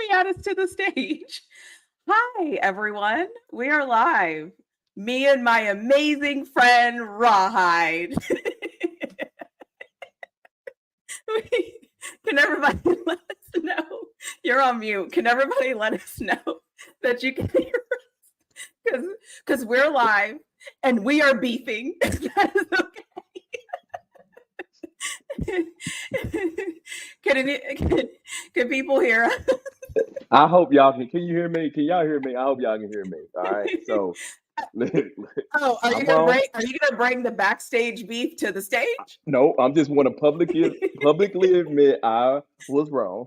me add us to the stage. Hi, everyone. We are live. Me and my amazing friend, Rawhide. Can everybody let us know? You're on mute. Can everybody let us know that you can hear us? Because we're live and we are beefing. That is okay. Can people hear us? I hope y'all can you hear me? Can y'all hear me? I hope y'all can hear me. All right. So Oh, are you I'm gonna wrong. bring the backstage beef to the stage? No, I'm just want to publicly admit I was wrong.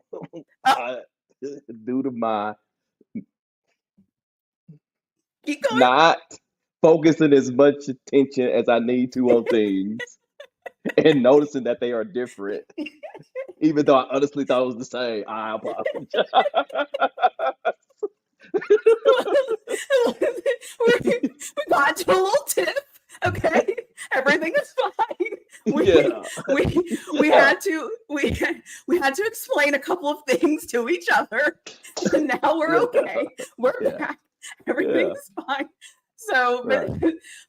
I, due to my Keep going. not focusing as much attention as I need to on things and noticing that they are different, even though I honestly thought it was the same. I apologize. we got to a little tip. Okay, everything is fine. Yeah. We Yeah. we had to explain a couple of things to each other, and now we're okay. We're Yeah. back. Yeah. Everything's fine. So, Right.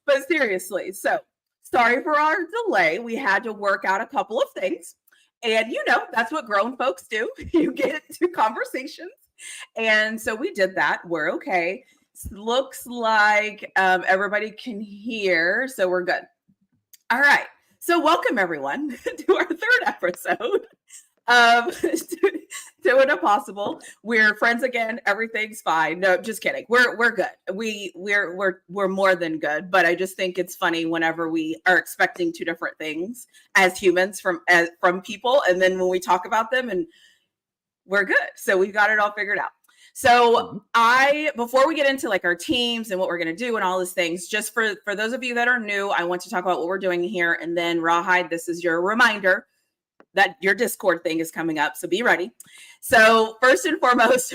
but seriously, so sorry for our delay. We had to work out a couple of things, and that's what grown folks do. You get into conversations, and so we did that. We're okay. Looks like everybody can hear, so we're good. All right. So welcome everyone to our third episode of Doing Impossible. We're friends again. Everything's fine. No, just kidding. We're good. We're more than good. But I just think it's funny whenever we are expecting two different things as humans from people, and then when we talk about them, and we're good. So we've got it all figured out. So before we get into like our teams and what we're going to do and all these things, just for those of you that are new, I want to talk about what we're doing here. And then Rawhide, this is your reminder that your Discord thing is coming up. So be ready. So first and foremost,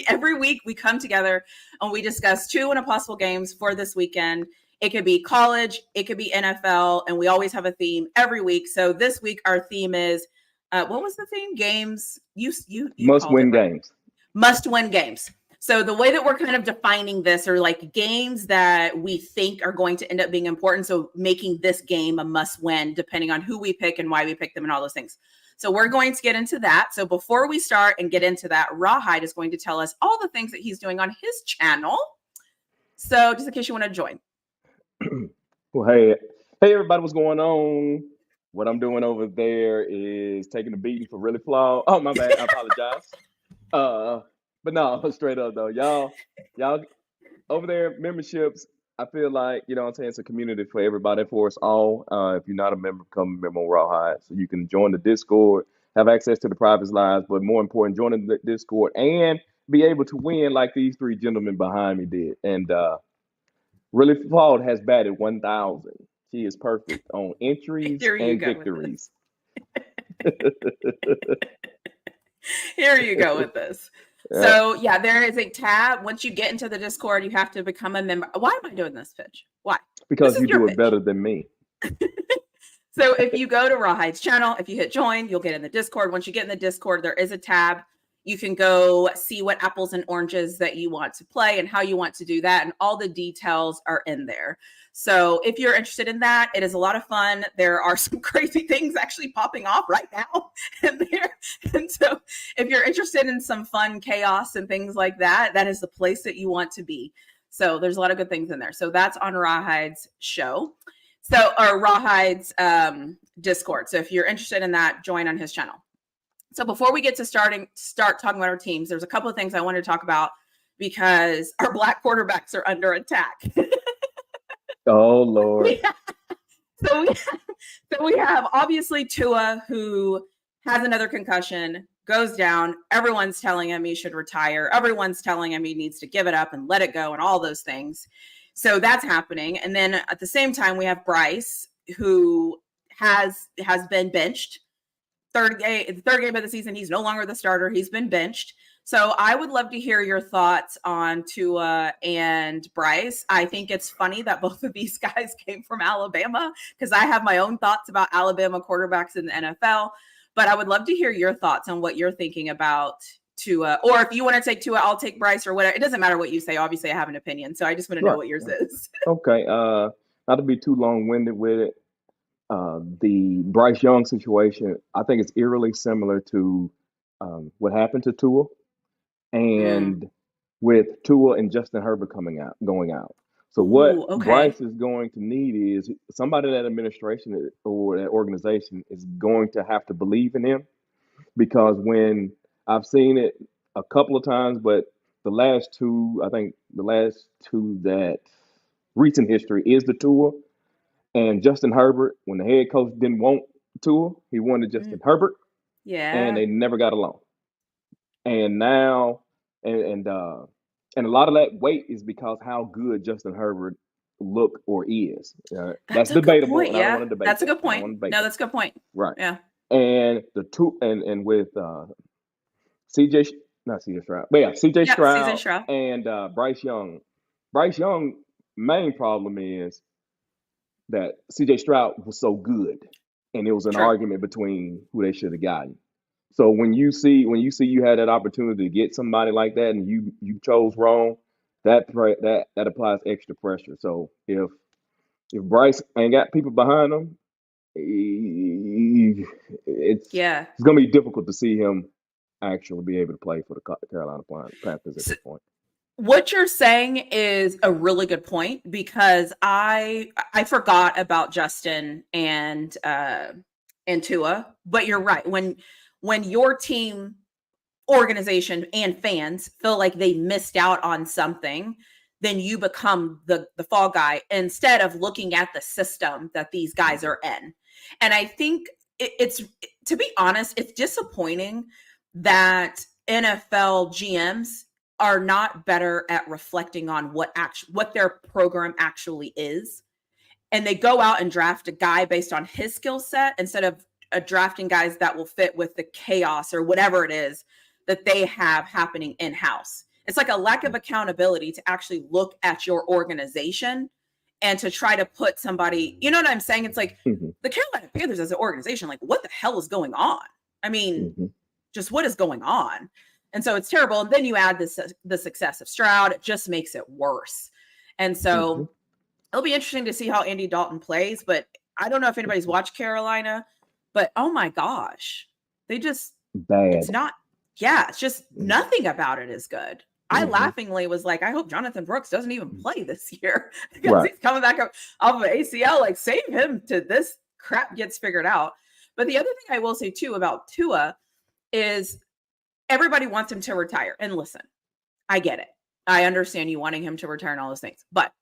every week we come together and we discuss 2 impossible games for this weekend. It could be college, it could be NFL, and we always have a theme every week. So this week our theme is, what was the theme? Games. You Must called it win right. games. Must win games. So the way that we're kind of defining this are like games that we think are going to end up being important. So making this game a must win, depending on who we pick and why we pick them and all those things. So we're going to get into that. So before we start and get into that, Rawhide is going to tell us all the things that he's doing on his channel. So just in case you want to join. Well, hey everybody, what's going on? What I'm doing over there is taking a beating for really flawed. Oh, my bad. I apologize. But no, straight up though, y'all over there, memberships. I feel like, what I'm saying, it's a community for everybody, for us all. If you're not a member, become a member on Rawhide. So you can join the Discord, have access to the private lives, but more important, join the Discord and be able to win like these 3 gentlemen behind me did. And Really Flawed has batted 1,000. She is perfect on entries Here you and go victories. Here you go with this. So yeah, there is a tab. Once you get into the Discord, you have to become a member. Why am I doing this pitch? Why? Because you do it better than me. So if you go to Rawhide's channel, if you hit join, you'll get in the Discord. Once you get in the Discord, there is a tab. You can go see what apples and oranges that you want to play and how you want to do that. And all the details are in there. So if you're interested in that, it is a lot of fun. There are some crazy things actually popping off right now in there. And so if you're interested in some fun chaos and things like that, that is the place that you want to be. So there's a lot of good things in there. So that's on Rawhide's show. So, or Rawhide's Discord. So if you're interested in that, join on his channel. So before we get to start talking about our teams, there's a couple of things I want to talk about because our black quarterbacks are under attack. Oh, Lord. So we have obviously Tua, who has another concussion, goes down. Everyone's telling him he should retire. Everyone's telling him he needs to give it up and let it go and all those things. So that's happening. And then at the same time, we have Bryce, who has been benched. Third game of the season, he's no longer the starter. He's been benched. So I would love to hear your thoughts on Tua and Bryce. I think it's funny that both of these guys came from Alabama because I have my own thoughts about Alabama quarterbacks in the NFL. But I would love to hear your thoughts on what you're thinking about Tua, or if you want to take Tua, I'll take Bryce or whatever. It doesn't matter what you say. Obviously, I have an opinion, so I just want to know what yours is. Okay. Not to be too long-winded with it. The Bryce Young situation, I think it's eerily similar to what happened to Tua, and with Tua and Justin Herbert going out. So what Bryce is going to need is somebody in that administration or that organization is going to have to believe in him, because when I've seen it a couple of times, but the last two that recent history is the Tua and Justin Herbert. When the head coach didn't want Tua, he wanted Justin Herbert. Yeah. And they never got along. And now, and a lot of that weight is because how good Justin Herbert look or is. That's debatable. Point, and I don't want to debate. That's a good point. No, that's a good point. Right. Yeah. And with CJ Stroud and Bryce Young. Bryce Young main problem is that CJ Stroud was so good, and it was an argument between who they should have gotten. So when you see you had that opportunity to get somebody like that and you chose wrong, that applies extra pressure. So if Bryce ain't got people behind him, it's going to be difficult to see him actually be able to play for the Carolina Panthers at this point. What you're saying is a really good point, because I forgot about Justin and Tua, but you're right. When your team, organization, and fans feel like they missed out on something, then you become the fall guy instead of looking at the system that these guys are in. And I think it's to be honest, it's disappointing that NFL GMs are not better at reflecting on what their program actually is. And they go out and draft a guy based on his skill set instead of drafting guys that will fit with the chaos or whatever it is that they have happening in-house. It's like a lack of accountability to actually look at your organization and to try to put somebody, you know what I'm saying? It's like the Carolina Panthers as an organization, like, what the hell is going on? I mean, just what is going on? And so it's terrible. And then you add the success of Stroud, it just makes it worse. And so it'll be interesting to see how Andy Dalton plays, but I don't know if anybody's watched Carolina, but oh my gosh, they just, it's just nothing about it is good. I laughingly was like, I hope Jonathan Brooks doesn't even play this year, because he's coming back off of an ACL. Like, save him till this crap gets figured out. But the other thing I will say too about Tua is everybody wants him to retire. And listen, I get it. I understand you wanting him to retire and all those things. But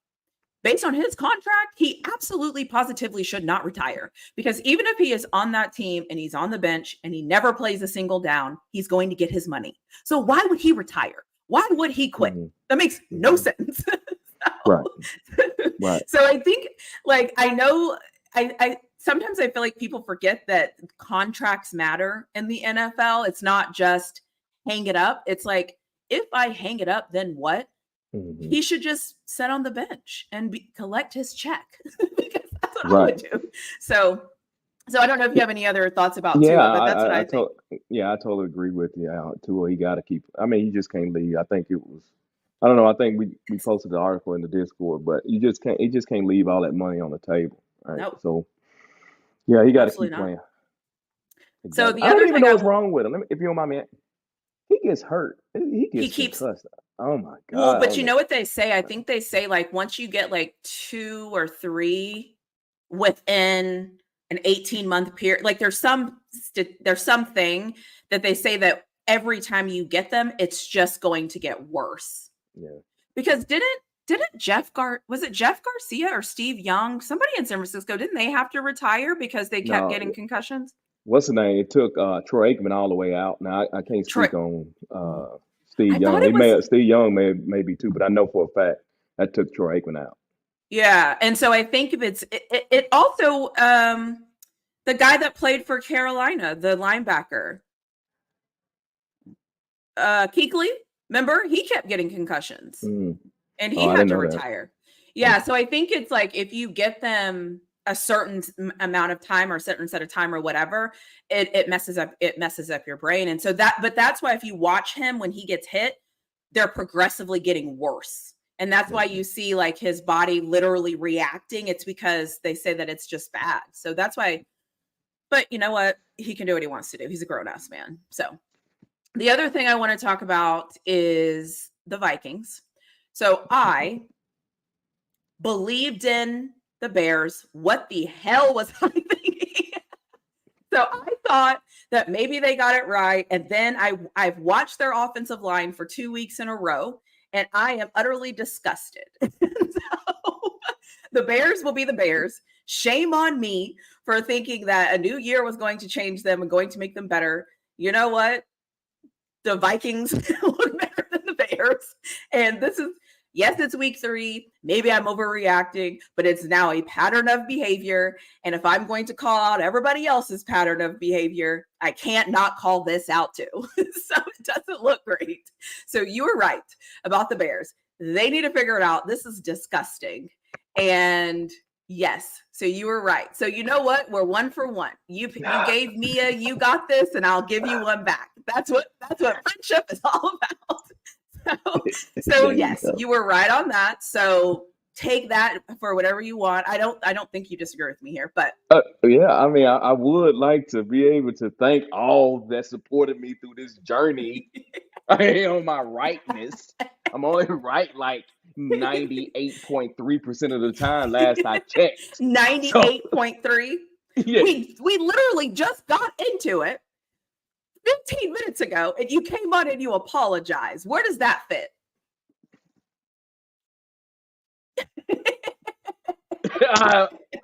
based on his contract, he absolutely positively should not retire, because even if he is on that team and he's on the bench and he never plays a single down, he's going to get his money. So why would he retire? Why would he quit? That makes no sense. Right. So I think, like, I know I sometimes I feel like people forget that contracts matter in the NFL. It's not just hang it up. It's like, if I hang it up, then what? He should just sit on the bench and collect his check, because that's what I would do. So I don't know if you have any other thoughts about Tua, but that's what I think. I totally agree with you. Tua, he got to keep. I mean, he just can't leave. I think it was. I don't know. I think we posted the article in the Discord, but you just can't. He just can't leave all that money on the table. Right? Nope. So he got to keep playing. Exactly. So the I other don't even thing know what's wrong with him. If you don't mind me, he gets hurt. He keeps concussed. Oh my God. Well, but you know what they say? I think they say, like, once you get like 2 or 3 within an 18-month period, like there's something that they say that every time you get them, it's just going to get worse. Yeah. Because didn't Jeff Garcia or Steve Young, somebody in San Francisco, didn't they have to retire because they kept getting concussions? What's the name? It took Troy Aikman all the way out. Now I can't speak on Steve Young. Steve Young may be too, but I know for a fact that took Troy Aikman out. Yeah, and so I think it also the guy that played for Carolina, the linebacker, Kuechly, remember, he kept getting concussions, and he had to retire. Yeah, so I think it's like, if you get them a certain amount of time or a certain set of time or whatever, it messes up your brain. And so that's why if you watch him when he gets hit, they're progressively getting worse. And that's why you see like his body literally reacting. It's because they say that it's just bad. So that's why, but you know what? He can do what he wants to do. He's a grown-ass man. So the other thing I want to talk about is the Vikings. So I believed in the Bears. What the hell was I thinking? So I thought that maybe they got it right. And then I've watched their offensive line for 2 weeks in a row, and I am utterly disgusted. So the Bears will be the Bears. Shame on me for thinking that a new year was going to change them and going to make them better. You know what? The Vikings look better than the Bears. And yes, it's week 3. Maybe I'm overreacting, but it's now a pattern of behavior. And if I'm going to call out everybody else's pattern of behavior, I can't not call this out too. So it doesn't look great. So you were right about the Bears. They need to figure it out. This is disgusting. And yes, so you were right. So you know what? We're 1 for 1. You gave me you got this, and I'll give you one back. That's what friendship is all about. So yes, you were right on that. So take that for whatever you want. I don't think you disagree with me here, but yeah, I mean, I would like to be able to thank all that supported me through this journey. On my rightness. I'm only right like 98.3% of the time last I checked. 98.3. Yeah. We literally just got into it 15 minutes ago, and you came on and you apologized. Where does that fit?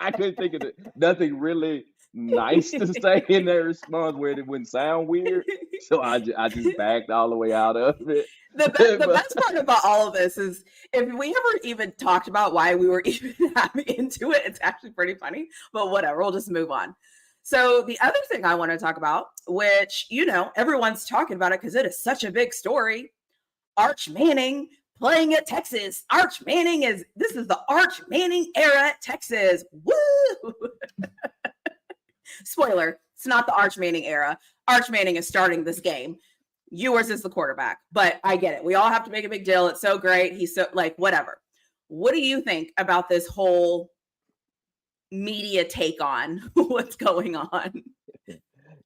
I couldn't think of nothing really nice to say in that response where it wouldn't sound weird. So I just backed all the way out of it. The best part about all of this is if we ever even talked about why we were even having into it, it's actually pretty funny, but whatever, we'll just move on. So the other thing I want to talk about, which, everyone's talking about it because it is such a big story. Arch Manning playing at Texas. This is the Arch Manning era at Texas. Woo! Spoiler, it's not the Arch Manning era. Arch Manning is starting this game. Ewers is the quarterback, but I get it. We all have to make a big deal. It's so great. He's so whatever. What do you think about this whole media take on what's going on?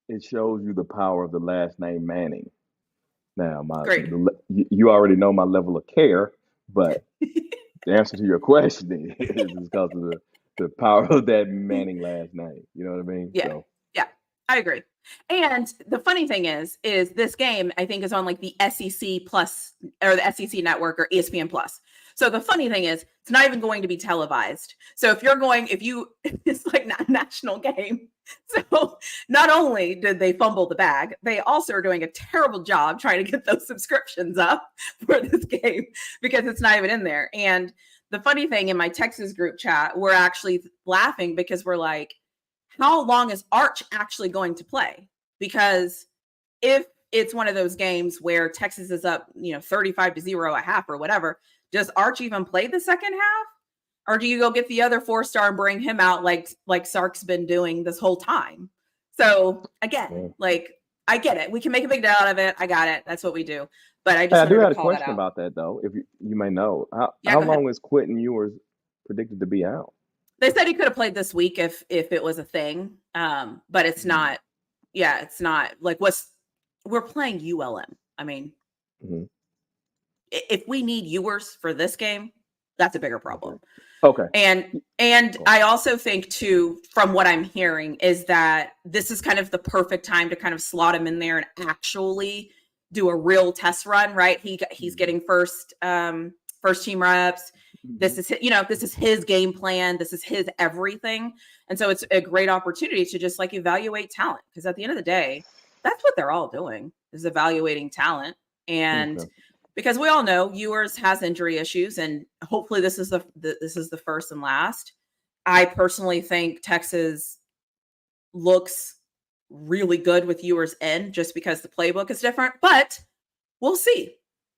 It shows you the power of the last name Manning. Now, you already know my level of care, but the answer to your question is because of the power of that Manning last name. You know what I mean? Yeah. So. Yeah, I agree. And the funny thing is this game, I think, is on like the SEC Plus or the SEC Network or ESPN Plus. So the funny thing is it's not even going to be televised. So it's like not a national game. So not only did they fumble the bag, they also are doing a terrible job trying to get those subscriptions up for this game because it's not even in there. And the funny thing in my Texas group chat, we're actually laughing because we're like, how long is Arch actually going to play? Because if it's one of those games where Texas is up, 35-0 at half or whatever, does Arch even play the second half? Or do you go get the other 4-star and bring him out like Sark's been doing this whole time? So again, I get it. We can make a big deal out of it. I got it. That's what we do. But I just do have to a question about that though, if you may know. How long is Quentin Ewers predicted to be out? They said he could have played this week if it was a thing. But it's not. Yeah, it's not like we're playing ULM. I mean, if we need Ewers for this game, that's a bigger problem. Okay. And I also think too, from what I'm hearing, is that this is kind of the perfect time to kind of slot him in there and actually do a real test run, right? He's getting first team reps. This is his game plan. This is his everything. And so it's a great opportunity to just evaluate talent. Because at the end of the day, that's what they're all doing, is evaluating talent. And because we all know Ewers has injury issues, and hopefully this is the first and last. I personally think Texas looks really good with Ewers in, just because the playbook is different, but we'll see.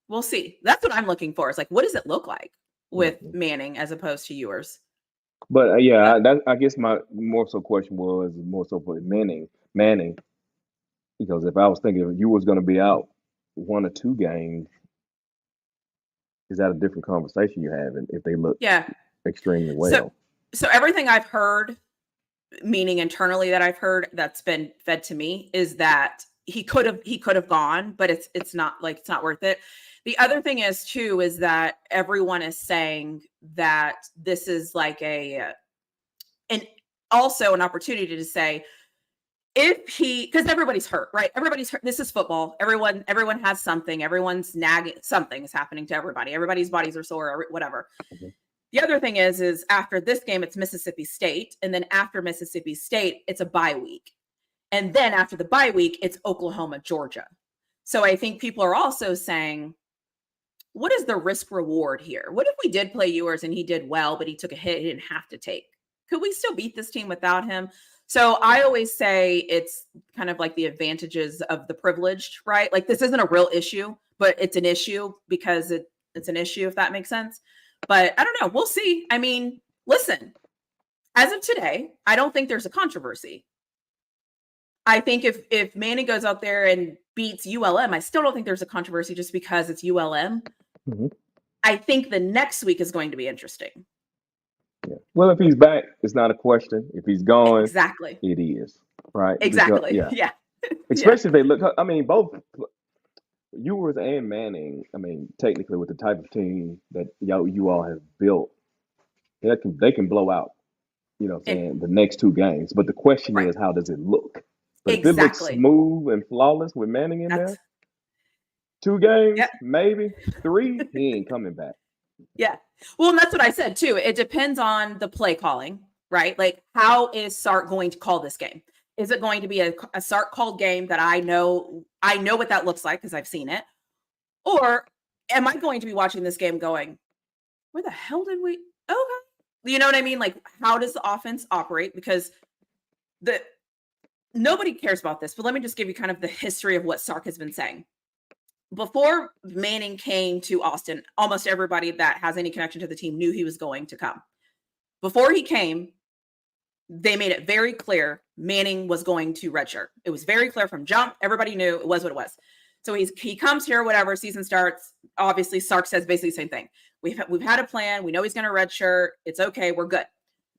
That's what I'm looking for. It's what does it look like with Manning as opposed to Ewers? But Uh, I guess my more so question was more so for Manning, because if I was thinking if you was going to be out 1 or 2 games, is that a different conversation you're having if they look yeah. extremely So well? so everything I've heard, meaning internally that I've heard that's been fed to me, is that he could have gone, but it's not like it's not worth it. The other thing is too is that everyone is saying that this is like and also an opportunity to say if he, because everybody's hurt, right? Everybody's hurt. This is football. Everyone has something. Everyone's nagging. Something is happening to everybody. Everybody's bodies are sore, or whatever. Mhm. The other thing is after this game, it's Mississippi State, and then after Mississippi State, it's a bye week, and then after the bye week, it's Oklahoma, Georgia. So I think people are also saying, what is the risk reward here? What if we did play yours and he did well, but he took a hit he didn't have to take? Could we still beat this team without him? So I always say it's kind of like the advantages of the privileged, right? Like this isn't a real issue, but it's an issue because it's an issue, if that makes sense. But I don't know. We'll see. I mean, listen, as of today, I don't think there's a controversy. I think if Manning goes out there and beats ULM, I still don't think there's a controversy just because it's ULM. Mhm. I think the next week is going to be interesting. Yeah. Well, if he's back, it's not a question. If he's gone, Exactly. it is, right? Because Exactly. Yeah. Yeah. especially if they look. I mean, both Ewers and Manning. I mean, technically, with the type of team that you all have built, they can blow out. You know, what I'm And saying the next 2 games. But the question right. is, how does it look? But if it looks Exactly. smooth and flawless with Manning in That's there, two yeah. games, maybe 3, he ain't coming back. Yeah. Well, and that's what I said too. It depends on the play calling, right? Like, how is Sark going to call this game? Is it going to be a Sark called game that I know what that looks like because I've seen it? Or am I going to be watching this game going, where the hell did we okay? You know what I mean? Like, how does the offense operate? Because the nobody cares about this, but let me just give you kind of the history of what Sark has been saying. Before Manning came to Austin, almost everybody that has any connection to the team knew he was going to come. Before he came, they made it very clear Manning was going to redshirt. It was very clear from jump. Everybody knew it was what it was. So he comes here, whatever, season starts. Obviously, Sark says basically the same thing. We've had a plan. We know he's going to redshirt. It's okay. We're good.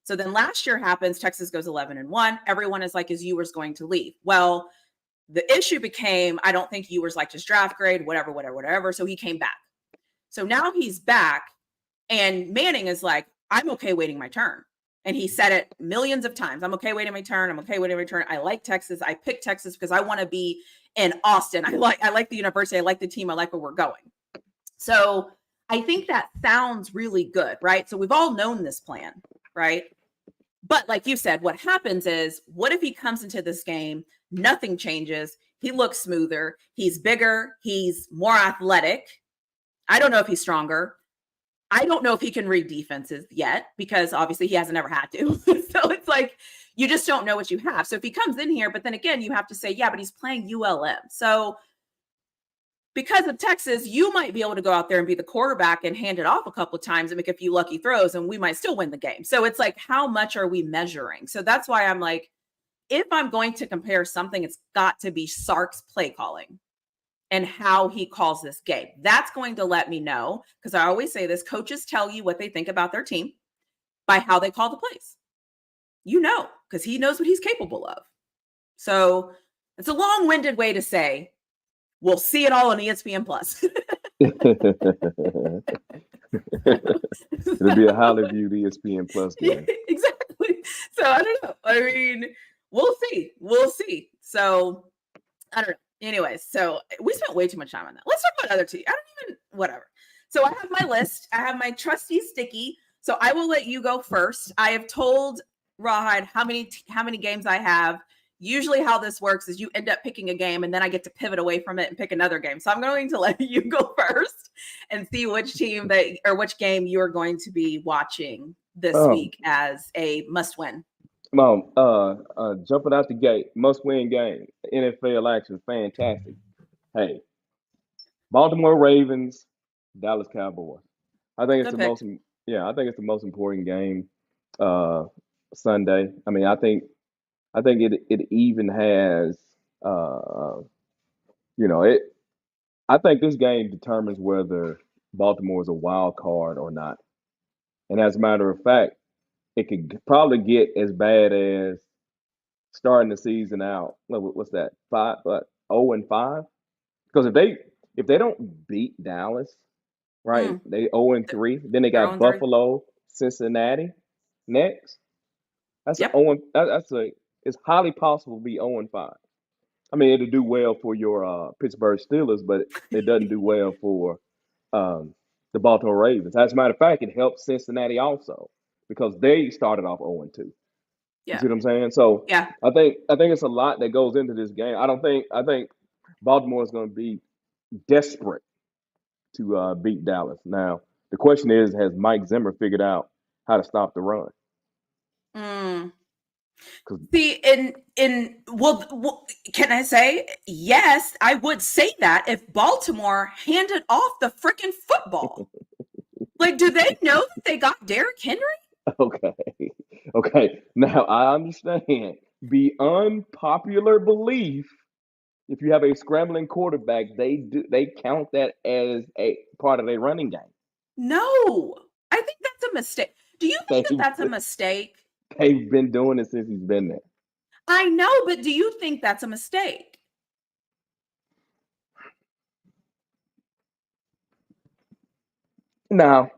So then last year happens. Texas goes 11-1. Everyone is like, is Ewers going to leave? Well, the issue became, I don't think Ewers liked his draft grade, whatever. So he came back. So now he's back, and Manning is like, I'm okay waiting my turn. And he said it millions of times. I'm okay waiting my turn. I'm okay waiting my turn. I like Texas. I picked Texas because I want to be in Austin. I like the university. I like the team. I like where we're going. So I think that sounds really good, right? So we've all known this plan, right? But like you said, what happens is, what if he comes into this game, nothing changes, he looks smoother, he's bigger, he's more athletic. I don't know if he's stronger. I don't know if he can read defenses yet because obviously he hasn't ever had to. So it's like you just don't know what you have. So if he comes in here, but then again, you have to say, yeah, but he's playing ULM. So because of Texas, you might be able to go out there and be the quarterback and hand it off a couple of times and make a few lucky throws, and we might still win the game. So it's like, how much are we measuring? So that's why I'm like, if I'm going to compare something, it's got to be Sark's play calling and how he calls this game. That's going to let me know, because I always say this, coaches tell you what they think about their team by how they call the plays. You know, because he knows what he's capable of. So it's a long-winded way to say, we'll see it all on ESPN Plus. It'll be a highly viewed ESPN Plus game. Exactly. So I don't know. I mean, we'll see. We'll see. So I don't know. Anyways, so we spent way too much time on that. Let's talk about other teams. I don't even, whatever. So I have my list. I have my trusty sticky. So I will let you go first. I have told Rawhide how many games I have. Usually how this works is you end up picking a game and then I get to pivot away from it and pick another game. So I'm going to let you go first and see which team which game you're going to be watching this Um, week as a must win. Come on, jumping out the gate, must win game. NFL action, fantastic. Hey, Baltimore Ravens, Dallas Cowboys. I think it's Good the pick. most, yeah, I think it's the most important game. uh, Sunday. I mean, I think it even has you know it. I think this game determines whether Baltimore is a wild card or not. And as a matter of fact, it could probably get as bad as starting the season out. What's that? 0-5. Because if they don't beat Dallas, right? Mm, They 0-3. Then they they're got 0-3. Buffalo, Cincinnati next. That's a Yep. 0. That's a. It's highly possible to be 0-5. I mean, it'll do well for your Pittsburgh Steelers, but it doesn't do well for um, the Baltimore Ravens. As a matter of fact, it helps Cincinnati also because they started off 0-2. You Yeah. see what I'm saying? So Yeah. I think it's a lot that goes into this game. I think Baltimore is going to be desperate to beat Dallas. Now the question is, has Mike Zimmer figured out how to stop the run? Mm. 'Cause See, well, can I say yes? I would say that if Baltimore handed off the freaking football. Like, do they know that they got Derrick Henry? okay, okay. Now I understand the unpopular belief. If you have a scrambling quarterback, they count that as a part of their running game. No, I think that's a mistake. Do you think that They that's a mistake? they've been doing it since he's been there. I know, but do you think that's a mistake? Now,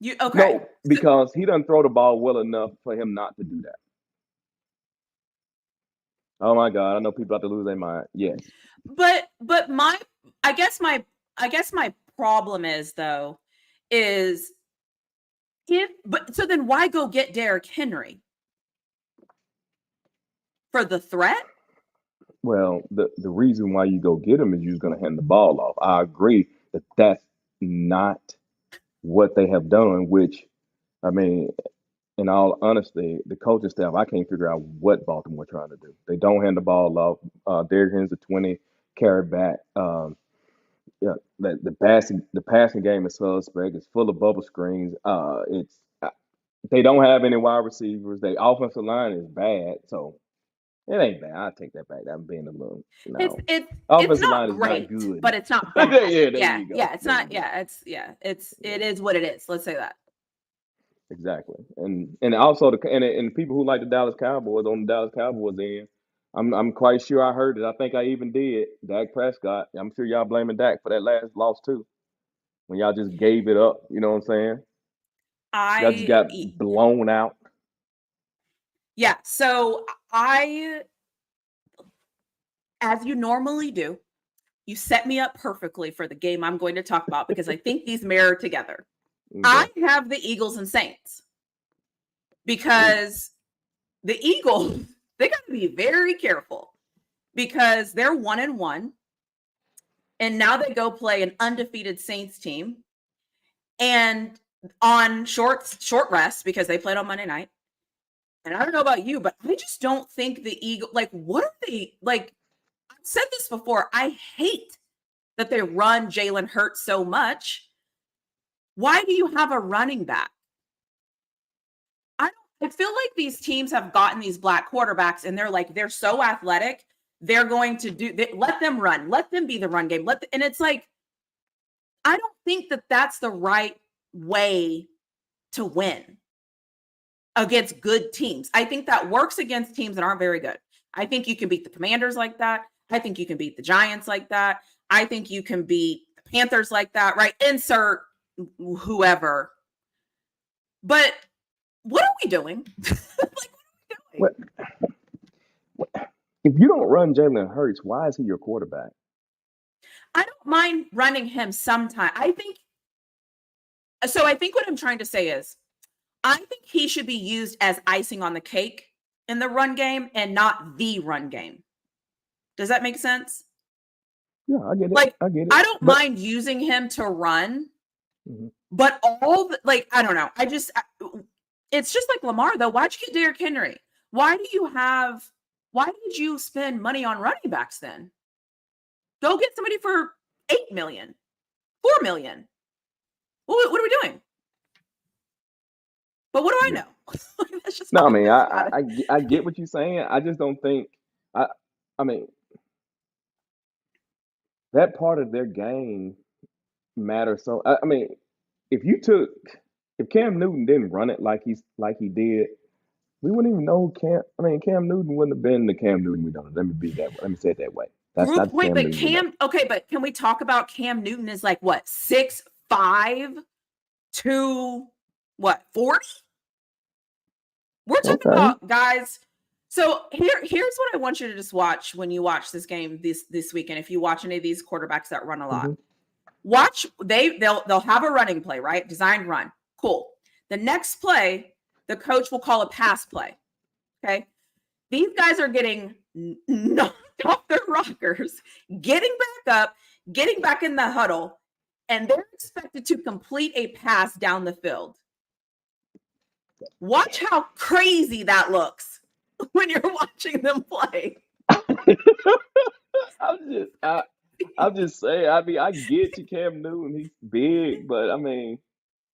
You okay? no, because he doesn't throw the ball well enough for him not to do that. Oh my God, I know people have to lose their mind. Yes. But my I guess my I guess my problem is though is if but so then why go get Derrick Henry for the threat? Well, the reason why you go get him is you're going to hand the ball off. I agree that that's not what they have done. Which, I mean, in all honesty, the coaching staff, I can't figure out what Baltimore trying to do. They don't hand the ball off. Derrick Henry's a 20 carry back. Yeah, the passing game is suspect. It's full of bubble screens. They don't have any wide receivers. Their offensive line is bad, so it ain't bad. I take that back. I'm being a little It's no. it's it's Offensive line not is not great, good. but it's not bad. Yeah, there Yeah, you go. yeah, it's There you not. go. It Yeah, is what it is. Let's say that. exactly. And also and the people who like the Dallas Cowboys on the Dallas Cowboys end, I'm quite sure I heard it. I think I even did. Dak Prescott. I'm sure y'all blaming Dak for that last loss too. When y'all just gave it up. You know what I'm saying? Y'all just I got blown out. yeah. So I, as you normally do, you set me up perfectly for the game I'm going to talk about because I think these mirror together. I Okay. have the Eagles and Saints Ooh. because the Eagles, they got to be very careful because they're 1-1 and now they go play an undefeated Saints team and on short rest because they played on Monday night. And I don't know about you, but I just don't think the Eagle like what are they like I've said this before. I hate that they run Jalen Hurts so much. Why do you have a running back? I feel like these teams have gotten these black quarterbacks and they're so athletic. They're going to let them run. Let them be the run game. And it's like I don't think that that's the right way to win against good teams. I think that works against teams that aren't very good. I think you can beat the Commanders like that. I think you can beat the Giants like that. I think you can beat the Panthers like that, right? Insert whoever. But what are we doing? Like, what are we doing? What, what if you don't run Jalen Hurts, why is he your quarterback? I don't mind running him sometime. I think what I'm trying to say is I think he should be used as icing on the cake in the run game and not the run game. Does that make sense? Yeah, I get it. Like, I get it. I don't But mind using him to run, mhm. but I don't know. It's just like Lamar, though. Why'd you get Derrick Henry? Why did you spend money on running backs then? Go get somebody for 8 million, 4 million. What are we doing? But what do I Yeah. know? That's just No, how I I mean, feel about it. I get what you're saying. I just don't think I I mean that part of their game matters. So I mean, if you took if Cam Newton didn't run it like he did, we wouldn't even know Cam. I mean, Cam Newton wouldn't have been the Cam Newton we know. Let me be that way. Let me say it that way. That's Group, not the wait, Cam but Newton we know. but can we talk about Cam Newton is like what, 6'5" to what, 40? We're talking Okay. about guys. So here's what I want you to just watch when you watch this game this weekend. If you watch any of these quarterbacks that run a lot, watch they'll have a running play, right? Designed run. Cool. The next play, the coach will call a pass play. Okay. These guys are getting knocked off their rockers, getting back up, getting back in the huddle, and they're expected to complete a pass down the field. Watch how crazy that looks when you're watching them play. I'm just saying. I mean, I get you, Cam Newton. He's big, but I mean,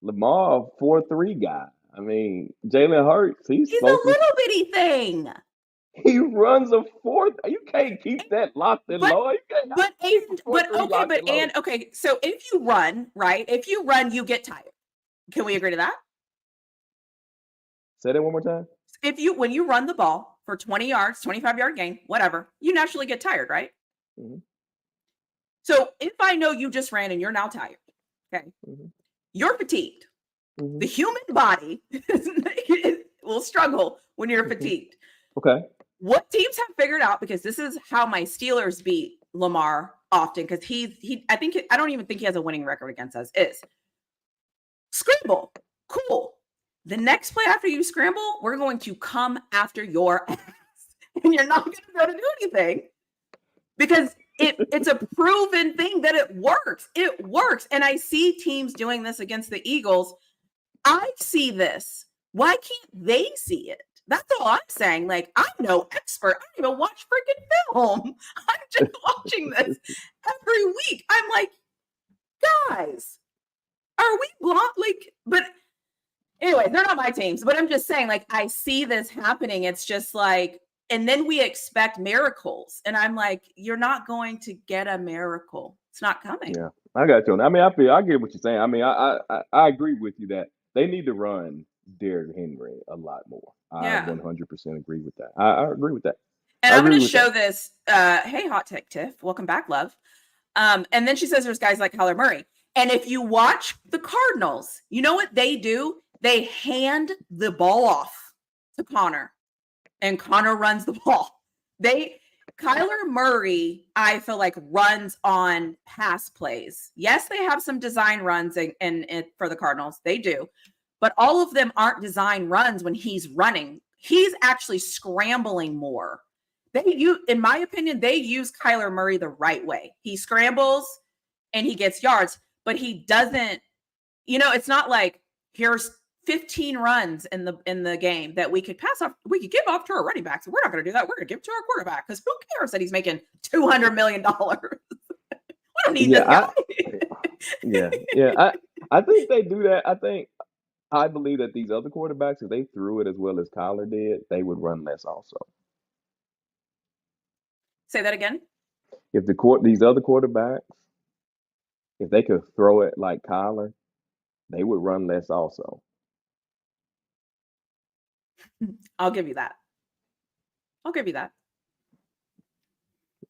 Lamar 4'3" guy. I mean, Jalen Hurts. He's He's a supposed to. little bitty thing. He runs a fourth. You can't keep that locked and But low. You can't keep a 4'3" locked and low. okay, so if you run, right? If you run, you get tired. Can we agree to that? Say that one more time. When you run the ball for 20 yards, 25-yard gain, whatever, you naturally get tired, right? Mm-hmm. So if I know you just ran and you're now tired, okay, you're fatigued. The human body will struggle when you're fatigued. Okay. What teams have figured out, because this is how my Steelers beat Lamar often, because I don't even think he has a winning record against us, is scramble. Cool. The next play after you scramble, we're going to come after your ass. And you're not going to be able to do anything because it's a proven thing that it works. It works. And I see teams doing this against the Eagles. I see this. Why can't they see it? That's all I'm saying. Like, I'm no expert. I don't even watch freaking film. I'm just watching this every week. I'm like, guys, are we blind? Like, but anyway, they're not my teams, but I'm just saying, like, I see this happening. It's just like, and then we expect miracles. And I'm like, you're not going to get a miracle. It's not coming. Yeah, I got you. I mean, I get what you're saying. I mean, I agree with you that they need to run Derrick Henry a lot more. I 100% agree with that. I agree with that. And I'm going to show this. Hey, Hot Tech Tiff. Welcome back, love. And then she says there's guys like Kyler Murray. And if you watch the Cardinals, you know what they do? They hand the ball off to Connor, and Connor runs the ball. Kyler Murray, I feel like, runs on pass plays. Yes, they have some design runs in for the Cardinals. They do. But all of them aren't design runs when he's running. He's actually scrambling more. In my opinion, they use Kyler Murray the right way. He scrambles and he gets yards, but he doesn't, it's not like here's 15 runs in the game that we could pass off. We could give off to our running backs. We're not going to do that. We're going to give it to our quarterback because who cares that he's making $200 million? We don't need this guy. I think they do that. I believe that these other quarterbacks, if they threw it as well as Kyler did, they would run less also. Say that again. If these other quarterbacks, if they could throw it like Kyler, they would run less also. I'll give you that.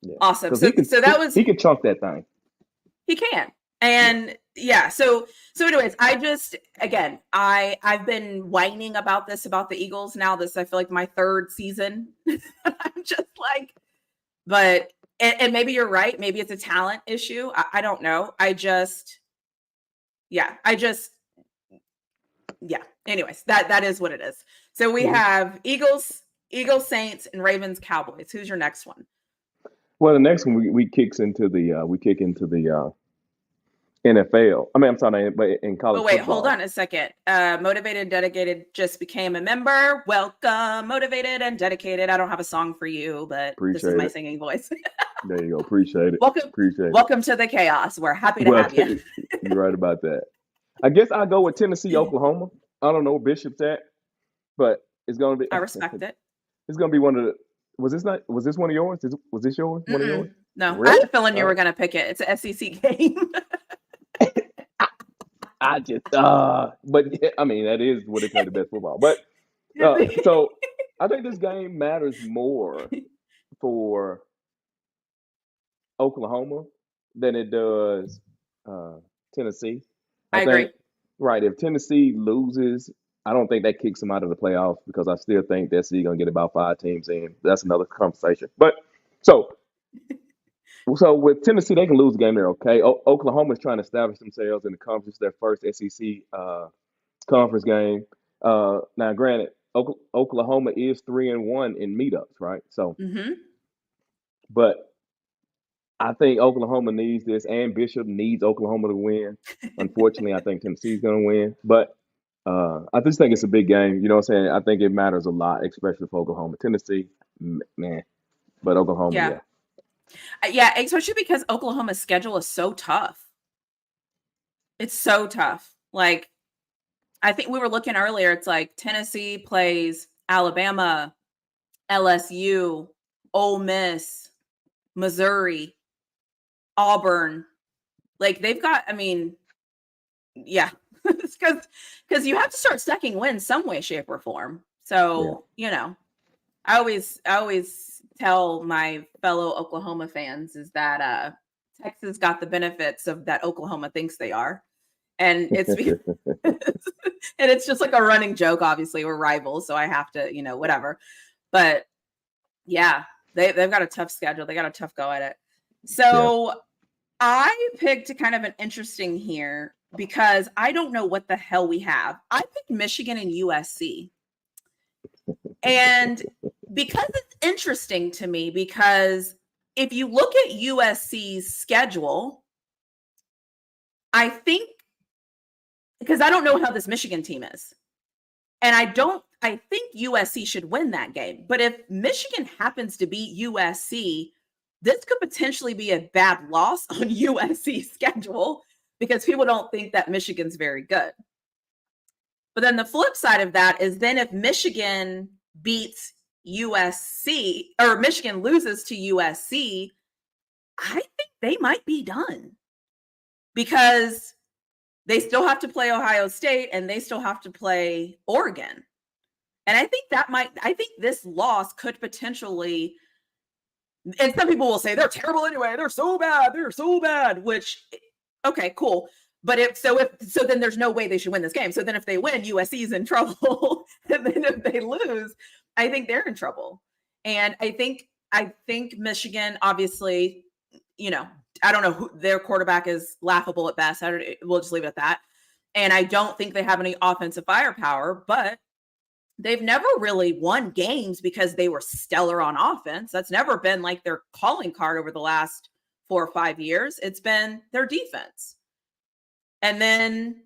Yeah. Awesome. So he can chunk that thing. He can. And so anyways, I've been whining about the Eagles now. This, I feel like, my third season. I'm just like, but and maybe you're right. Maybe it's a talent issue. I don't know. Anyways, that is what it is. So we have Eagles, Saints, and Ravens, Cowboys. Who's your next one? Well, the next one we kick into the NFL. I mean, I'm sorry, but in college. Oh, wait, football. Hold on a second. Motivated and Dedicated just became a member. Welcome, Motivated and Dedicated. I don't have a song for you, but this is my singing voice. There you go. Appreciate it. Welcome to the chaos. We're happy to have you. You're right about that. I guess I'll go with Tennessee, Oklahoma. I don't know where Bishop's at, but it's gonna be I respect it. it's gonna be one of the. Was this one of yours? Was this yours? One of yours? No, I Really? had a feeling you were Oh, going to pick it. It's an SEC game. I just but yeah, I mean that is what they play the best football. But so I think this game matters more for Oklahoma than it does uh, Tennessee. I I agree. think right if Tennessee loses, I don't think that kicks them out of the playoffs because I still think that SC gonna get about 5 teams in. That's another conversation. But so so with Tennessee, they can lose the game. They're okay. Oklahoma's trying to establish themselves in the conference. Their first SEC conference game. Now, granted, Oklahoma is 3-1 in meetups, right? So, Hmm. but I think Oklahoma needs this, and Bishop needs Oklahoma to win. Unfortunately, I think Tennessee's going to win, but I just think it's a big game. You know what I'm saying? I think it matters a lot, especially for Oklahoma. Tennessee, man, but Oklahoma, Yeah. yeah, Yeah, especially because Oklahoma's schedule is so tough. It's so tough. Like, I think we were looking earlier, it's like Tennessee plays Alabama, LSU, Ole Miss, Missouri, Auburn. Like they've got, I mean, yeah. It's because you have to start stacking wins some way, shape, or form. yeah. So, I always tell my fellow Oklahoma fans is that Texas got the benefits of that Oklahoma thinks they are. And it's because and it's just like a running joke. Obviously, we're rivals, so I have to, whatever. But yeah, they've got a tough schedule. They got a tough go at it. Yeah. So I picked kind of an interesting here because I don't know what the hell we have. I picked Michigan and USC. And because it's interesting to me, because if you look at USC's schedule, I think because I don't know how this Michigan team is. And I think USC should win that game. But if Michigan happens to beat USC, this could potentially be a bad loss on USC's schedule because people don't think that Michigan's very good. But then the flip side of that is then if Michigan beats USC or Michigan loses to USC, I think they might be done because they still have to play Ohio State and they still have to play Oregon. And I think this loss could potentially, and some people will say they're terrible anyway. They're so bad, which, okay, cool. But so then there's no way they should win this game. So then if they win, USC is in trouble. And then if they lose, I think they're in trouble. And I think Michigan, obviously, I don't know who their quarterback is laughable at best. We'll just leave it at that. And I don't think they have any offensive firepower, but they've never really won games because they were stellar on offense. That's never been like their calling card over the last 4 or 5 years. It's been their defense. And then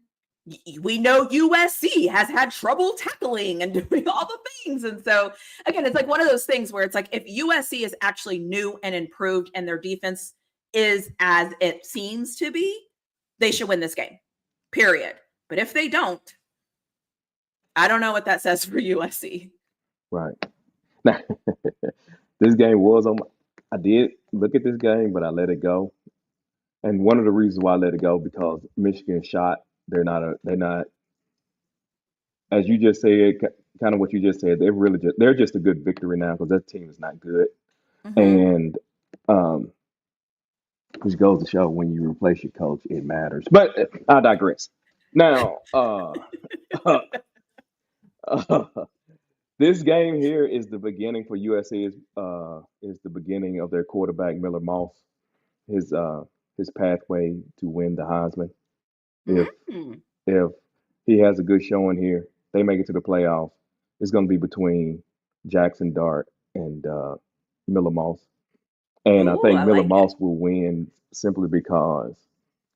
we know USC has had trouble tackling and doing all the things. And so, again, it's like one of those things where it's like if USC is actually new and improved and their defense is as it seems to be, they should win this game, period. But if they don't, I don't know what that says for USC. Right. Now, this game was on. I did look at this game, but I let it go. And one of the reasons why I let it go because Michigan shot. They're not. As you just said, kind of what you just said. They're just a good victory now because that team is not good. Mm-hmm. And um, which goes to show when you replace your coach, it matters. But I digress. Now, this game here is the beginning for USC. Is the beginning of their quarterback Miller Moss. His uh, his pathway to win the Heisman. If Mm-hmm. if he has a good showing here, they make it to the playoffs. It's going to be between Jackson Dart and Miller Moss. And I Ooh, think I Miller like it. Moss will win simply because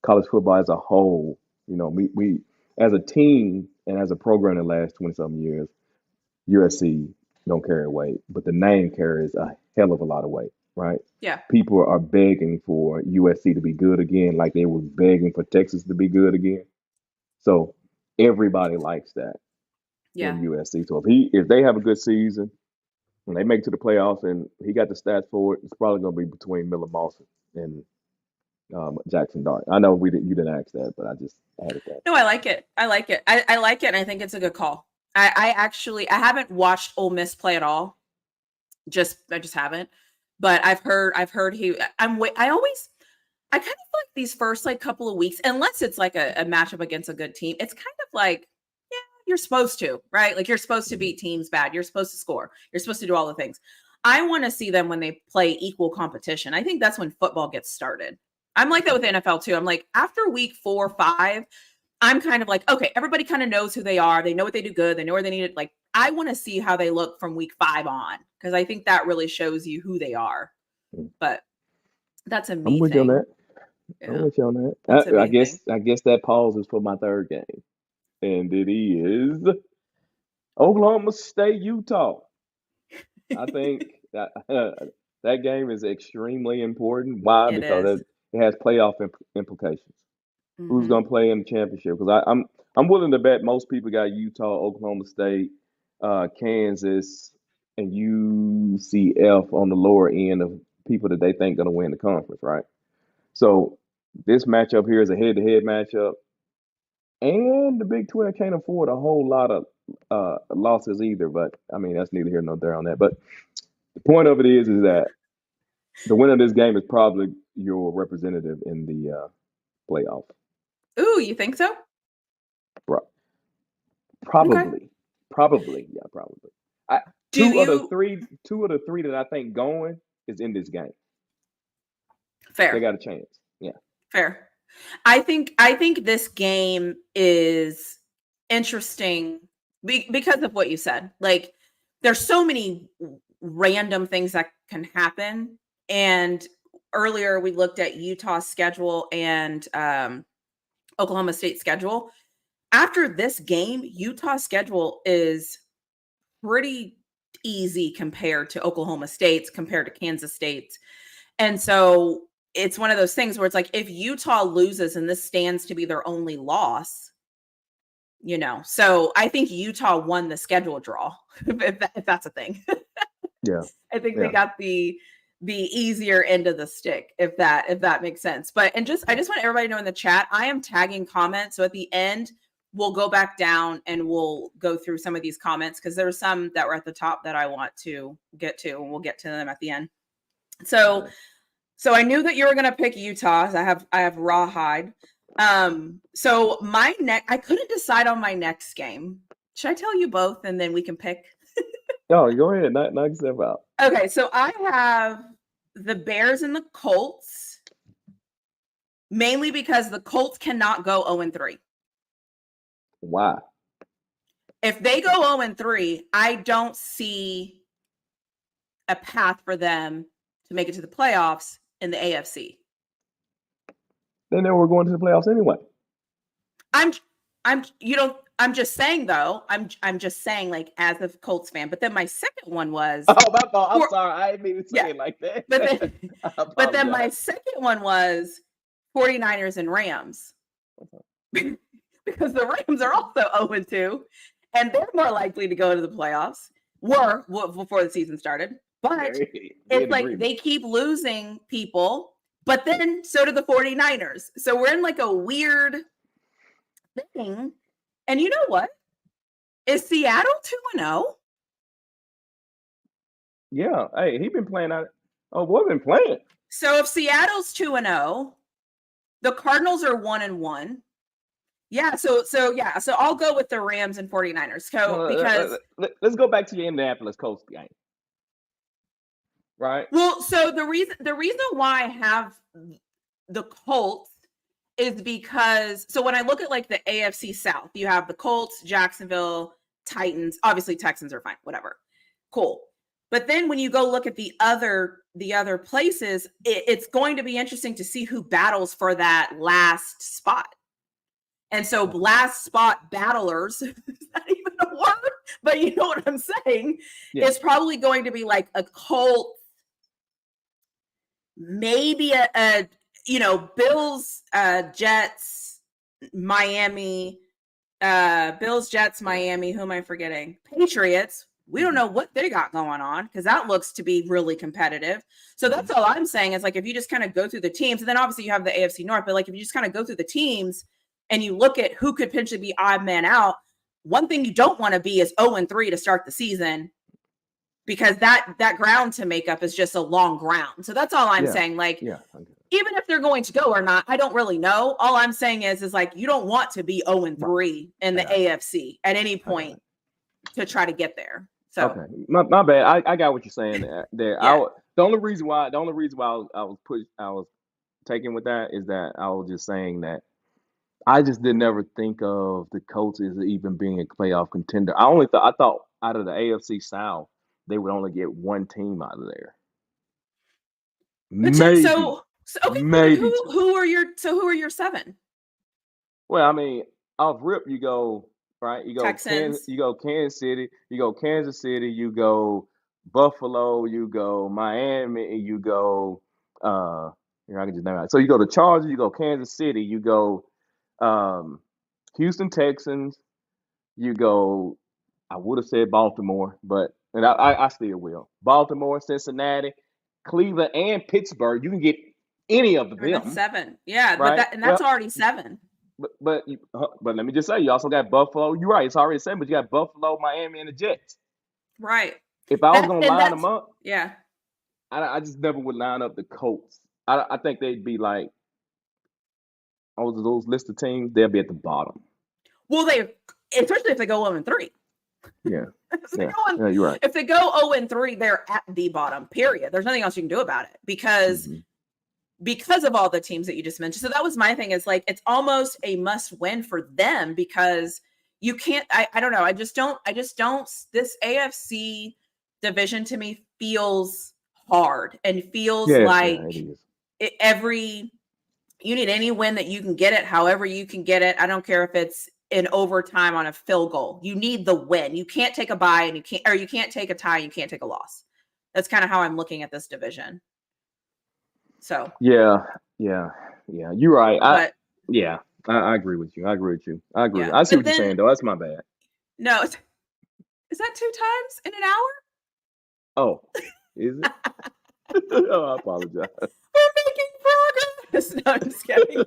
college football as a whole, we as a team and as a program in the last 20 something years, USC don't carry weight, but the name carries a hell of a lot of weight, right? Yeah. People are begging for USC to be good again, like they were begging for Texas to be good again. So everybody likes that. Yeah. in USC. So if they have a good season and they make it to the playoffs and he got the stats for it, it's probably going to be between Miller Moss and Jackson Dart. I know you didn't ask that, but I just added that. No, I like it. I like it. I like it, and I think it's a good call. I haven't watched Ole Miss play at all. I just haven't. But I've heard I kind of feel like these first like couple of weeks, unless it's like a matchup against a good team, it's kind of like, yeah, you're supposed to, right? Like you're supposed to beat teams bad. You're supposed to score. You're supposed to do all the things. I want to see them when they play equal competition. I think that's when football gets started. I'm like that with the NFL too. I'm like, after week 4 or 5, I'm kind of like, okay, everybody kind of knows who they are. They know what they do good. They know where they need it. Like, I want to see how they look from week 5 on, because I think that really shows you who they are. But that's a me I'm with you on thing. that. Yeah, I'm with you on that. that's a I me thing. guess that pause is for my third game, and it is Oklahoma State, Utah. I think that game is extremely important. Why? It Because is. it has playoff implications. Who's Mm-hmm. going to play in the championship? Because I'm willing to bet most people got Utah, Oklahoma State, Kansas, and UCF on the lower end of people that they think going to win the conference, right? So this matchup here is a head-to-head matchup, and the Big 12 can't afford a whole lot of losses either. But I mean, that's neither here nor there on that. But the point of it is that the winner of this game is probably your representative in the playoff. Ooh, you think so? Bro, Okay. probably, yeah, probably. I, Do you? two of the three that I think going is in this game. They Fair. got a chance. Yeah. Fair. I think this game is interesting because of what you said. Like, there's so many random things that can happen. And earlier we looked at Utah's schedule and Oklahoma State's schedule. After this game, Utah's schedule is pretty easy compared to Oklahoma State's, compared to Kansas State's. And so it's one of those things where it's like, if Utah loses and this stands to be their only loss, so I think Utah won the schedule draw, if that's a thing. Yeah. I think they Yeah. got the easier end of the stick, if that makes sense. But I just want everybody to know in the chat, I am tagging comments. So at the end, we'll go back down and we'll go through some of these comments, because there were some that were at the top that I want to get to, and we'll get to them at the end. So I knew that you were going to pick Utah. I have Rawhide. So I couldn't decide on my next game. Should I tell you both and then we can pick? Oh, go ahead. Knock yourself out. Okay, so I have the Bears and the Colts, mainly because the Colts cannot go 0-3. Why? If they go 0-3, I don't see a path for them to make it to the playoffs in the AFC. They never were going to the playoffs anyway. I'm just saying though, I'm just saying, like, as a Colts fan. But then my second one was, Oh, my fault. I'm sorry. I didn't mean to say it like that. But then my second one was 49ers and Rams. Because the Rams are also 0-2, and they're more likely to go to the playoffs. Were before the season started. But it's like they keep losing people, but then so do the 49ers. So we're in like a weird thing. And you know what? Is Seattle 2-0? Yeah. Hey, he been playing out. Oh, boy, been playing. So if Seattle's 2-0, the Cardinals are 1-1. Yeah, so I'll go with the Rams and 49ers. So because let's go back to your Indianapolis Colts game. Right? Well, so the reason why I have the Colts is because, so when I look at like the AFC South, you have the Colts, Jacksonville, Titans, obviously Texans are fine, whatever. Cool. But then when you go look at the other places, it's going to be interesting to see who battles for that last spot. And so last spot battlers, is not even a word, but you know what I'm saying? Yeah. It's probably going to be like a Colt, maybe a Bills, Jets, Miami, Bills, Jets, Miami. Who am I forgetting? Patriots. We don't know what they got going on because that looks to be really competitive. So that's all I'm saying is like if you just kind of go through the teams, and then obviously you have the AFC North, but like if you just kind of go through the teams and you look at who could potentially be odd man out, one thing you don't want to be is 0-3 to start the season because that ground to make up is just a long ground. So that's all I'm saying. Like, even if they're going to go or not, I don't really know. All I'm saying is like you don't want to be 0-3 in the AFC at any point to try to get there. So okay, my bad. I got what you're saying there. Yeah. The only reason why I was taken with that is that I was just saying that I just did never think of the Colts as even being a playoff contender. I thought out of the AFC South they would only get one team out of there. Maybe. So okay, maybe who are your 7? Well, I mean, off rip you go right. You go Texans. You go Kansas City. You go Kansas City. You go Buffalo. You go Miami. And you go. I can just name it. So you go to Chargers. You go Kansas City. You go Houston Texans. You go. I would have said Baltimore, but and I still will. Baltimore, Cincinnati, Cleveland, and Pittsburgh. You can get any of them. I mean, that's 7. Yeah, right? but that's already 7. But let me just say, you also got Buffalo. You're right; it's already 7, but you got Buffalo, Miami, and the Jets. Right. If I was going to line them up, yeah, I just never would line up the Colts. I think they'd be like, those list of teams, they'll be at the bottom. Well, especially if they go 0-3. Yeah. You're right. If they go 0-3, they're at the bottom. Period. There's nothing else you can do about it because of all the teams that you just mentioned. So that was my thing. Is like it's almost a must win for them because you can't. I don't know. I just don't. This AFC division to me feels hard and feels like you need any win that you can get it. However you can get it. I don't care if it's in overtime on a field goal. You need the win. You can't take a bye and you can't take a tie. You can't take a loss. That's kind of how I'm looking at this division. So yeah, you're right. I agree with you. I agree. Yeah. I see what you're saying though. That's my bad. No, is that 2 times in an hour? Oh, is it? Oh, I apologize. We're making progress. No, I'm just kidding.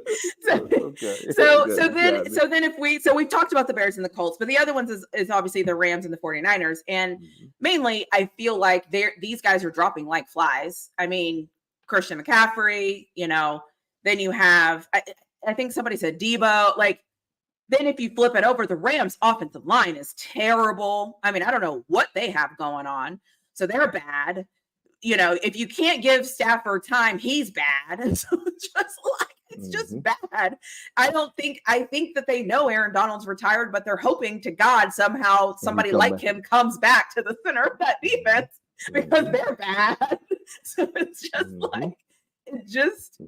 So then we've talked about the Bears and the Colts, but the other ones is obviously the Rams and the 49ers. And mainly I feel like these guys are dropping like flies. I mean, Christian McCaffrey, then you have, I think somebody said Debo, then if you flip it over, the Rams offensive line is terrible. I mean, I don't know what they have going on. So they're bad. If you can't give Stafford time, he's bad. So it's just bad. I think that they know Aaron Donald's retired, but they're hoping to God somehow somebody like him comes back to the center of that defense because they're bad. So it's just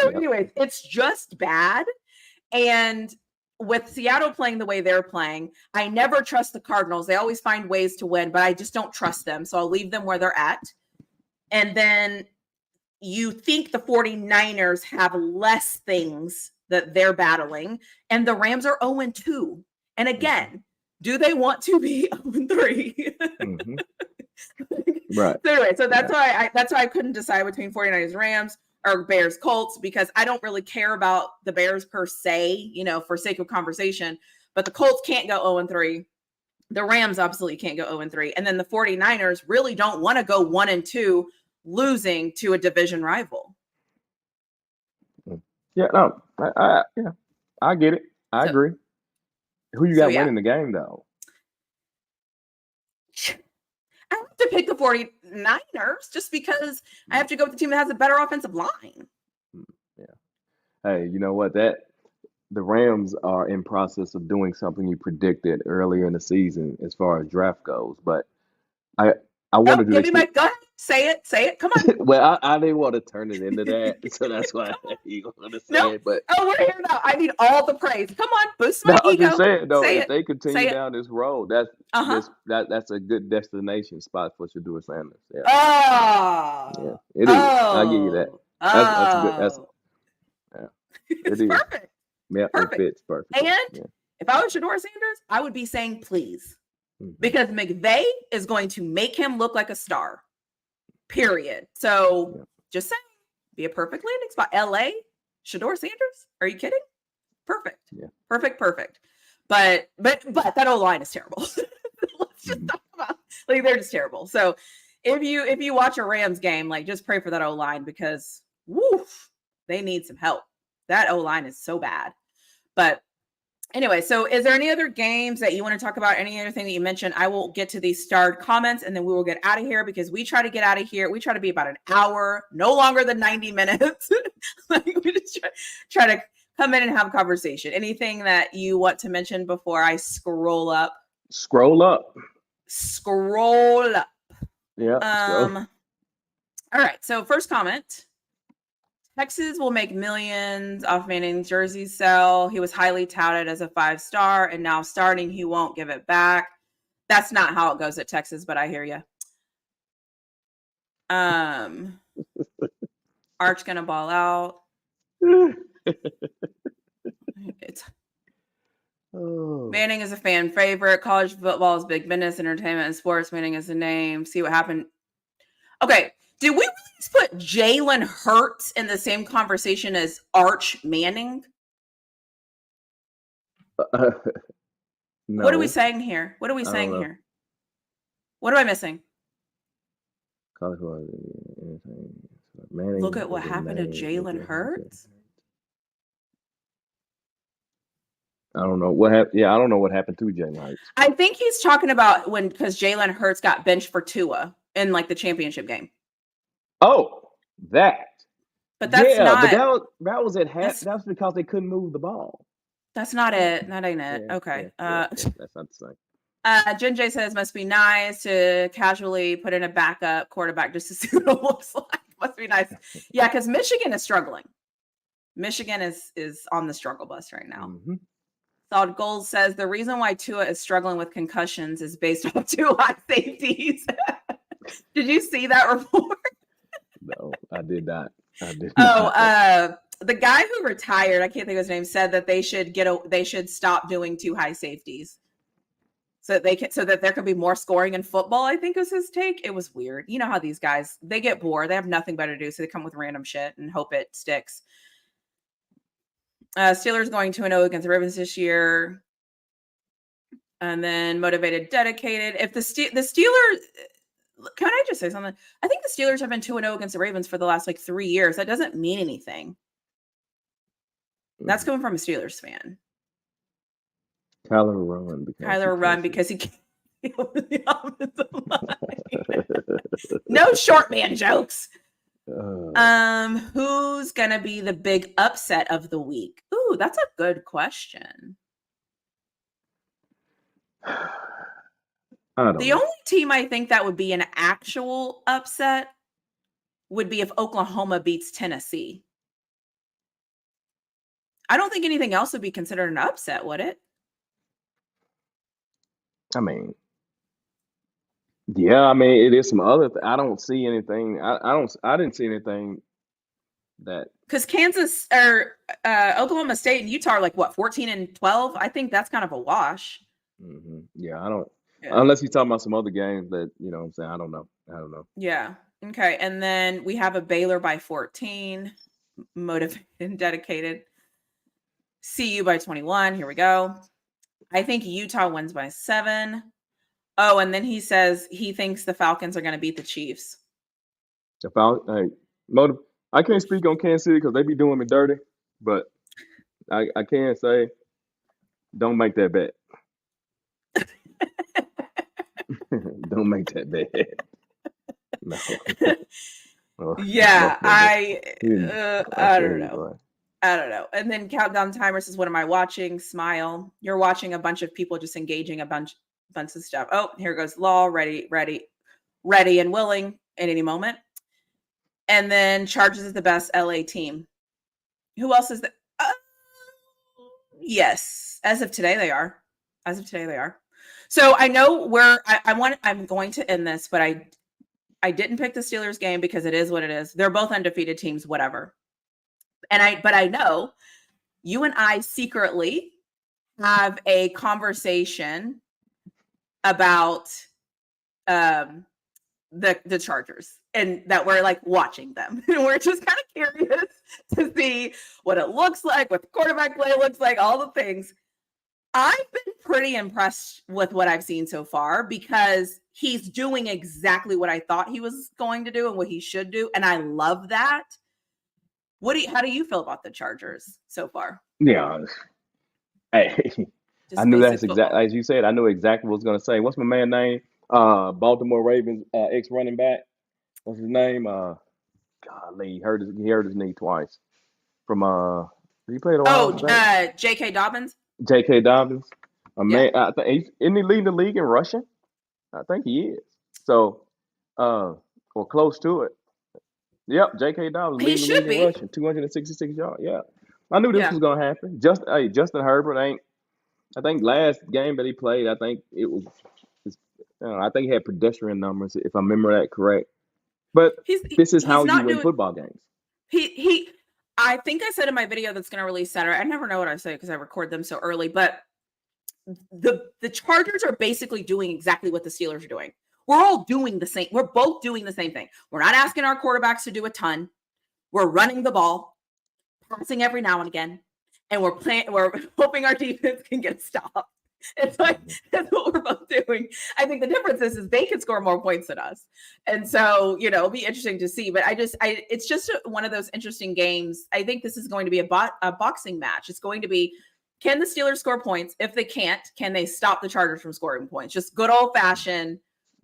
anyways, it's just bad. And with Seattle playing the way they're playing, I never trust the Cardinals. They always find ways to win, but I just don't trust them. So I'll leave them where they're at. And then you think the 49ers have less things that they're battling, and the Rams are 0-2. And again, do they want to be 0-3? Right. So anyway, that's why I couldn't decide between 49ers, Rams, or Bears, Colts, because I don't really care about the Bears per se, for sake of conversation. But the Colts can't go 0-3. The Rams absolutely can't go 0-3. And then the 49ers really don't want to go 1-2, losing to a division rival. Yeah, no, I get it. I agree. Who you got winning the game, though? I have to pick the 49ers just because I have to go with the team that has a better offensive line. Yeah. Hey, you know what? The Rams are in process of doing something you predicted earlier in the season as far as draft goes, but I want to do this. Go ahead. Say it. Come on. Well, I didn't want to turn it into that, so that's why you want to say it. But we're here now. I need all the praise. Come on, boost my ego. I'm just saying, though, if they continue down this road, that's a good destination spot for Shedeur Sanders. Yeah. Oh, yeah, it is. I'll give you that. That's good. It is perfect. Yeah, perfect. It fits perfect. And If I was Shador Sanders, I would be saying please. Because McVay is going to make him look like a star. Period. So just saying, be a perfect landing spot. LA, Shador Sanders? Are you kidding? Perfect. Yeah. Perfect. But that O-line is terrible. Let's just talk about, like, they're just terrible. So if you watch a Rams game, like, just pray for that O-line because woof, they need some help. That O-line is so bad. But anyway, so is there any other games that you want to talk about? Any other thing that you mentioned? I will get to these starred comments and then we will get out of here because we try to get out of here. We try to be about an hour, no longer than 90 minutes. Like, we just try to come in and have a conversation. Anything that you want to mention before I scroll up? Scroll up. Yeah. All right. So first comment. Texas will make millions off Manning's jersey sell. He was highly touted as a 5-star, and now starting, he won't give it back. That's not how it goes at Texas, but I hear you. Arch gonna ball out. Manning is a fan favorite. College football is big business, entertainment, and sports. Manning is the name. See what happened. Okay. Did we really just put Jalen Hurts in the same conversation as Arch Manning? No. What are we saying here? What am I missing? Look at what happened to Jalen Hurts. I don't know what happened. Yeah, I don't know what happened to Jalen Hurts. I think he's talking about because Jalen Hurts got benched for Tua in like the championship game. Oh, that. But that's not. But that was at half. That's because they couldn't move the ball. That's not it. That ain't it. Okay. That's not the same. Jen J says must be nice to casually put in a backup quarterback just to see what it looks like. Must be nice. Yeah, because Michigan is struggling. Michigan is on the struggle bus right now. Solid Gold says the reason why Tua is struggling with concussions is based on 2 high safeties. Did you see that report? No, I did not. The guy who retired, I can't think of his name, said that they should stop doing 2 high safeties so that there can be more scoring in football. I think was his take. It was weird. You know how these guys, they get bored. They have nothing better to do, so they come with random shit and hope it sticks. Steelers going 2-0 against the Ravens this year, and then motivated, dedicated. If the Steelers. Can I just say something? I think the Steelers have been 2-0 against the Ravens for the last 3 years. That doesn't mean anything. That's coming from a Steelers fan. Kyler run because he can't deal with the offensive line. No short man jokes. Who's gonna be the big upset of the week? Ooh, that's a good question. The only team I think that would be an actual upset would be if Oklahoma beats Tennessee. I don't think anything else would be considered an upset, would it? I mean, yeah, it is some other. I don't see anything. I didn't see anything that because Kansas or Oklahoma State and Utah are 14-12. I think that's kind of a wash. Yeah, I don't. Yeah. Unless you're talking about some other games that, you know what I'm saying. I don't know. Yeah. Okay. And then we have a Baylor by 14, motivated and dedicated. CU by 21. Here we go. I think Utah wins by 7. Oh, and then he says he thinks the Falcons are going to beat the Chiefs. I can't speak on Kansas City because they be doing me dirty, but I can say don't make that bet. Don't make that bet. No. Yeah, I don't know. I don't know. And then Countdown Timer says, what am I watching? Smile. You're watching a bunch of people just engaging a bunch of stuff. Oh, here goes Law, ready and willing at any moment. And then Chargers is the best LA team. Who else is that? Yes. As of today, they are. So I know where I'm going to end this, but I didn't pick the Steelers game because it is what it is. They're both undefeated teams, whatever. But I know you and I secretly have a conversation about the Chargers, and that we're like watching them. And we're just kind of curious to see what it looks like, what the quarterback play looks like, all the things. I've been pretty impressed with what I've seen so far because he's doing exactly what I thought he was going to do and what he should do. And I love that. How do you feel about the Chargers so far? Yeah. Hey, Just I knew basic that's football. exactly as you said. I knew exactly what I was gonna say. What's my man name? Baltimore Ravens ex running back. What's his name? Golly, he hurt his knee twice. From did he play at Ohio Oh, State? J.K. Dobbins. J.K. Dobbins. A Yeah. man, I think isn't he leading the league in rushing? I think he is. So, or close to it. Yep, J.K. Dobbins He leading the should league in be. rushing, 266 yards. Yeah, I knew this Yeah. was gonna happen. Justin Herbert ain't. I think last game that he played, I think it was. I think he had pedestrian numbers, if I remember that correct. But this is He's how you not win doing. football games. He. I think I said in my video that's going to release Saturday. I never know what I say because I record them so early, but the Chargers are basically doing exactly what the Steelers are doing. We're all doing the same. We're both doing the same thing. We're not asking our quarterbacks to do a ton. We're running the ball, passing every now and again, and we're hoping our defense can get stopped. It's like that's what we're both doing. I think the difference is they can score more points than us, and so it'll be interesting to see. But it's just one of those interesting games. I think this is going to be a boxing match. It's going to be, can the Steelers score points? If they can't, can they stop the Chargers from scoring points? Just good old fashioned.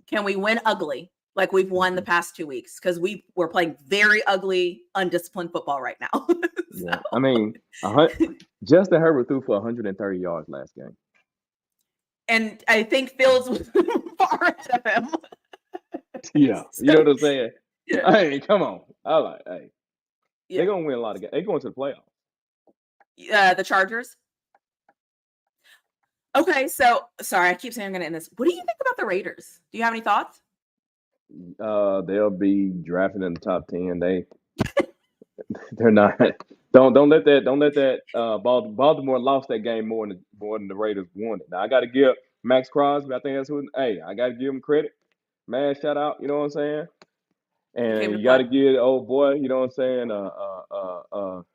Can we win ugly like we've won the past 2 weeks? Because we're playing very ugly, undisciplined football right now. So. Yeah, I mean, Justin Herbert threw for 130 yards last game. And I think Fields was far ahead of him. Yeah, So, you know what I'm saying? Yeah. Hey, come on. They're going to win a lot of games. They're going to the playoffs. The Chargers. Okay, so sorry, I keep saying I'm going to end this. What do you think about the Raiders? Do you have any thoughts? They'll be drafted in the top 10. They're not. Don't let that. Baltimore lost that game more than the Raiders won it. Now I got to give Max Crosby. I think that's who. Hey, I got to give him credit. Man, shout out. You know what I'm saying? And you got to give old boy. You know what I'm saying?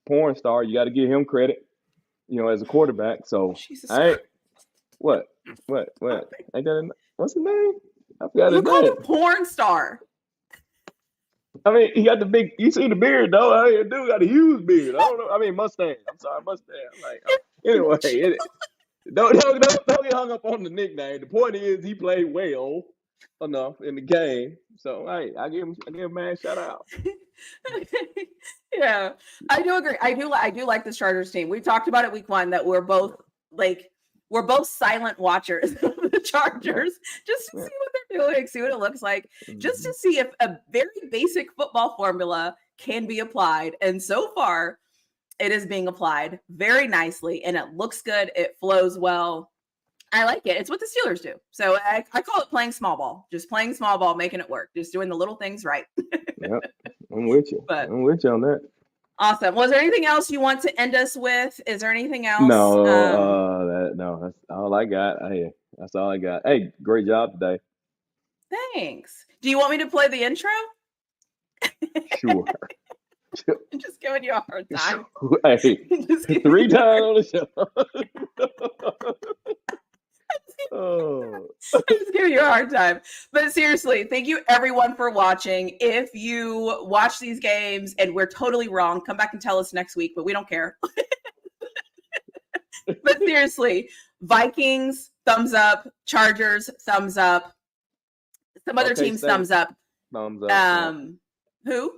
Porn star. You got to give him credit. As a quarterback. So what? Ain't that what's his name? I forgot his name. You called him porn star. I mean, he got the big. You see the beard, though. I mean, dude got a huge beard. I don't know. I mean, mustache. I'm sorry, mustache. Anyway, don't get hung up on the nickname. The point is, he played well enough in the game. So, hey, I give him a man shout out. Yeah, I do agree. I do like this Chargers team. We talked about it week 1 that we're both silent watchers of the Chargers, just to see what they're doing, see what it looks like, just to see if a very basic football formula can be applied. And so far, it is being applied very nicely, and it looks good. It flows well. I like it. It's what the Steelers do. So I call it playing small ball, just playing small ball, making it work, just doing the little things right. Yep, I'm with you. I'm with you on that. Awesome. Was there anything else you want to end us with? Is there anything else? No, that's all I got. That's all I got. Hey, great job today. Thanks. Do you want me to play the intro? Sure. I'm just giving you a hard time. Hey, 3 times on the show. I'm just giving you a hard time. But seriously, thank you everyone for watching. If you watch these games and we're totally wrong, come back and tell us next week, but we don't care. But seriously, Vikings, thumbs up. Chargers, thumbs up. Some other teams, thumbs up. Thumbs up. Who?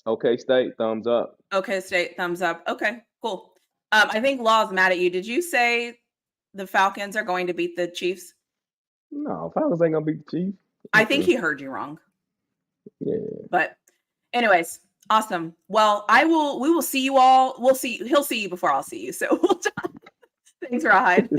OK State, thumbs up. OK State, thumbs up. Okay, cool. I think Law's mad at you. Did you say the Falcons are going to beat the Chiefs? No, Falcons ain't gonna beat the Chiefs. I think he heard you wrong. Yeah. But anyways, awesome. Well, we will see you all. He'll see you before I'll see you. So we'll talk. Thanks, Rahid.